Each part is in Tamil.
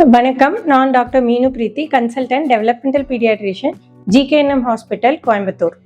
வணக்கம், நான் doctor Meenu Preethi, consultant developmental paediatrician, GKNM hospital, Coimbatore.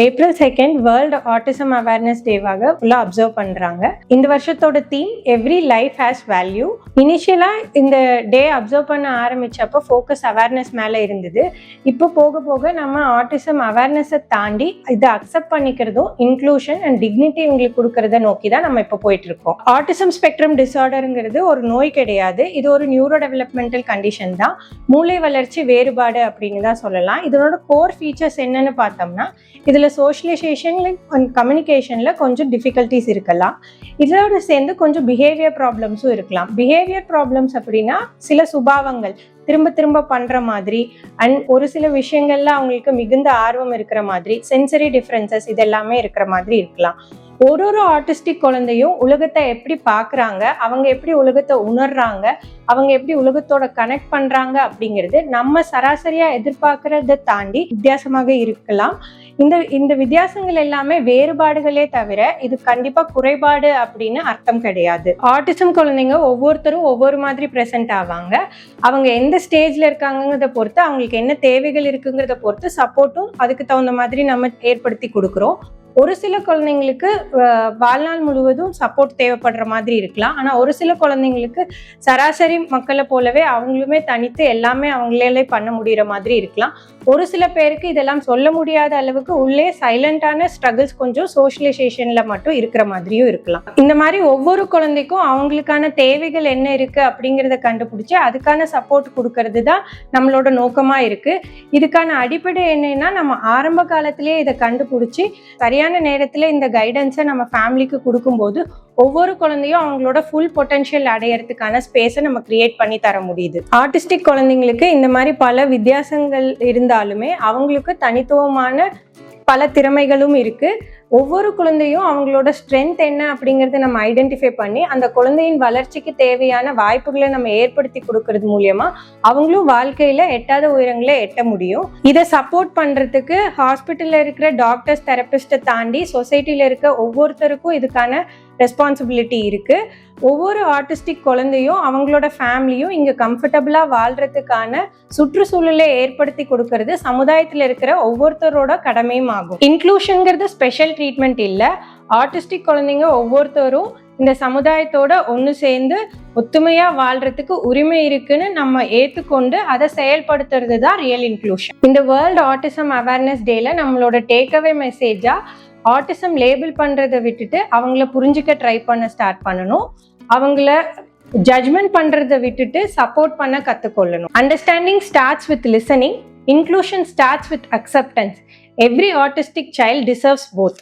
April 2 world autism awareness டேவாக ஃபுல்லாக அப்சர்வ் பண்ணுறாங்க. இந்த வருஷத்தோட theme every life has value. இனிஷியலாக இந்த டே அப்சர்வ் பண்ண ஆரம்பித்தப்போ ஃபோக்கஸ் அவேர்னஸ் மேலே இருந்தது. இப்போ போக போக நம்ம ஆட்டிசம் அவேர்னஸை தாண்டி இதை அக்செப்ட் பண்ணிக்கிறதும் இன்க்ளூஷன் அண்ட் டிக்னிட்டி இவங்களுக்கு கொடுக்கறத நோக்கி தான் நம்ம இப்போ போயிட்டு இருக்கோம். ஆட்டிசம் ஸ்பெக்ட்ரம் டிஸார்டருங்கிறது ஒரு நோய் கிடையாது, இது ஒரு நியூரோ டெவலப்மெண்டல் கண்டிஷன் தான். மூளை வளர்ச்சி வேறுபாடு அப்படின்னு தான் சொல்லலாம். இதனோட கோர் ஃபீச்சர்ஸ் என்னன்னு பார்த்தோம்னா, இதில் சோஷியலைசேஷன் அண்ட் கம்யூனிகேஷனில் கொஞ்சம் டிஃபிகல்ட்டிஸ் இருக்கலாம். இதோட சேர்ந்து கொஞ்சம் பிஹேவியர் ப்ராப்ளம்ஸும் இருக்கலாம். பிஹேவியர் ப்ராப்ளம்ஸ் அப்படின்னா சில சுபாவங்கள் திரும்ப திரும்ப பண்ணுற மாதிரி அண்ட் ஒரு சில விஷயங்கள்ல அவங்களுக்கு மிகுந்த ஆர்வம் இருக்கிற மாதிரி, சென்சரி டிஃப்ரென்சஸ் இதெல்லாமே இருக்கிற மாதிரி இருக்கலாம். ஒரு ஆட்டிஸ்டிக் குழந்தையும் உலகத்தை எப்படி பார்க்குறாங்க, அவங்க எப்படி உலகத்தை உணர்றாங்க, அவங்க எப்படி உலகத்தோட கனெக்ட் பண்ணுறாங்க நம்ம சராசரியாக எதிர்பார்க்கறத தாண்டி வித்தியாசமாக இருக்கலாம். இந்த வித்தியாசங்கள் எல்லாமே வேறுபாடுகளே தவிர இது கண்டிப்பாக குறைபாடு அப்படின்னு அர்த்தம் கிடையாது. ஆட்டிசம் குழந்தைங்க ஒவ்வொருத்தரும் ஒவ்வொரு மாதிரி ப்ரெசென்ட் ஆவாங்க. அவங்க எந்த ஸ்டேஜில் இருக்காங்கிறத பொறுத்து, அவங்களுக்கு என்ன தேவைகள் இருக்குங்கிறத பொறுத்து சப்போர்ட்டும் அதுக்கு தகுந்த மாதிரி நம்ம ஏற்படுத்தி கொடுக்குறோம். ஒரு சில குழந்தைங்களுக்கு வாழ்நாள் முழுவதும் சப்போர்ட் தேவைப்படுற மாதிரி இருக்கலாம். ஆனால் ஒரு சில குழந்தைங்களுக்கு சராசரி மக்களை போலவே அவங்களுமே தனித்து எல்லாமே அவங்களே பண்ண முடிகிற மாதிரி இருக்கலாம். ஒரு சில பேருக்கு இதெல்லாம் சொல்ல முடியாத அளவுக்கு உள்ளே சைலண்டான ஸ்ட்ரகிள்ஸ் கொஞ்சம் சோஷியலைசேஷன்ல மட்டும் இருக்கிற மாதிரியும் இருக்கலாம். இந்த மாதிரி ஒவ்வொரு குழந்தைக்கும் அவங்களுக்கான தேவைகள் என்ன இருக்கு அப்படிங்கிறத கண்டுபிடிச்சு அதுக்கான சப்போர்ட் கொடுக்கறது தான் நம்மளோட நோக்கமா இருக்கு. இதுக்கான அடிப்படை என்னன்னா, நம்ம ஆரம்ப காலத்திலேயே இதை கண்டுபிடிச்சி சரியான நேரத்துல இந்த கைடன்ஸை நம்ம ஃபேமிலிக்கு கொடுக்கும்போது ஒவ்வொரு குழந்தையும் அவங்களோட ஃபுல் பொட்டன்ஷியல் அடையறதுக்கான ஸ்பேஸை நம்ம கிரியேட் பண்ணி தர முடியுது. ஆர்டிஸ்டிக் குழந்தைங்களுக்கு இந்த மாதிரி பல வித்தியாசங்கள் இருந்தாலுமே அவங்களுக்கு தனித்துவமான பல திறமைகளும் இருக்கு. ஒவ்வொரு குழந்தையும் அவங்களோட ஸ்ட்ரென்த் என்ன அப்படிங்கறத நம்ம ஐடென்டிஃபை பண்ணி அந்த குழந்தையின் வளர்ச்சிக்கு தேவையான வாய்ப்புகளை நம்ம ஏற்படுத்தி கொடுக்கறது மூலியமா அவங்களும் வாழ்க்கையில எட்டாத உயரங்களை எட்ட முடியும். இதை சப்போர்ட் பண்றதுக்கு ஹாஸ்பிட்டல்ல இருக்கிற டாக்டர்ஸ், தெரபிஸ்ட்டை தாண்டி சொசைட்டில இருக்க ஒவ்வொருத்தருக்கும் இதுக்கான ரெஸ்பான்சிபிலிட்டி இருக்கு. ஒவ்வொரு ஆர்டிஸ்டிக் குழந்தையும் அவங்களோட ஃபேமிலியும் இங்க கம்ஃபர்டபுளா வாழ்றதுக்கான சுற்றுச்சூழலை ஏற்படுத்தி கொடுக்கறது சமுதாயத்துல இருக்கிற ஒவ்வொருத்தரோட கடமையும் ஆகும். இன்க்ளூஷன்ங்கிறது ஸ்பெஷல் ட்ரீட்மெண்ட் இல்லை. ஆர்டிஸ்டிக் குழந்தைங்க ஒவ்வொருத்தரும் இந்த சமுதாயத்தோட ஒன்று சேர்ந்து ஒத்துமையா வாழ்றதுக்கு உரிமை இருக்குன்னு நம்ம ஏற்றுக்கொண்டு அதை செயல்படுத்துறது தான் ரியல் இன்க்ளூஷன். இந்த வேர்ல்டு ஆட்டிசம் அவேர்னஸ் டேல நம்மளோட டேக்அவே மெசேஜா ஆட்டிசம் லேபிள் பண்றதை விட்டுட்டு அவங்கள புரிஞ்சுக்க ட்ரை பண்ண ஸ்டார்ட் பண்ணணும். அவங்கள ஜட்ஜ்மெண்ட் பண்றதை விட்டுட்டு சப்போர்ட் பண்ண கற்றுக்கொள்ளணும். Understanding starts with listening, inclusion starts with acceptance. Every autistic child deserves both.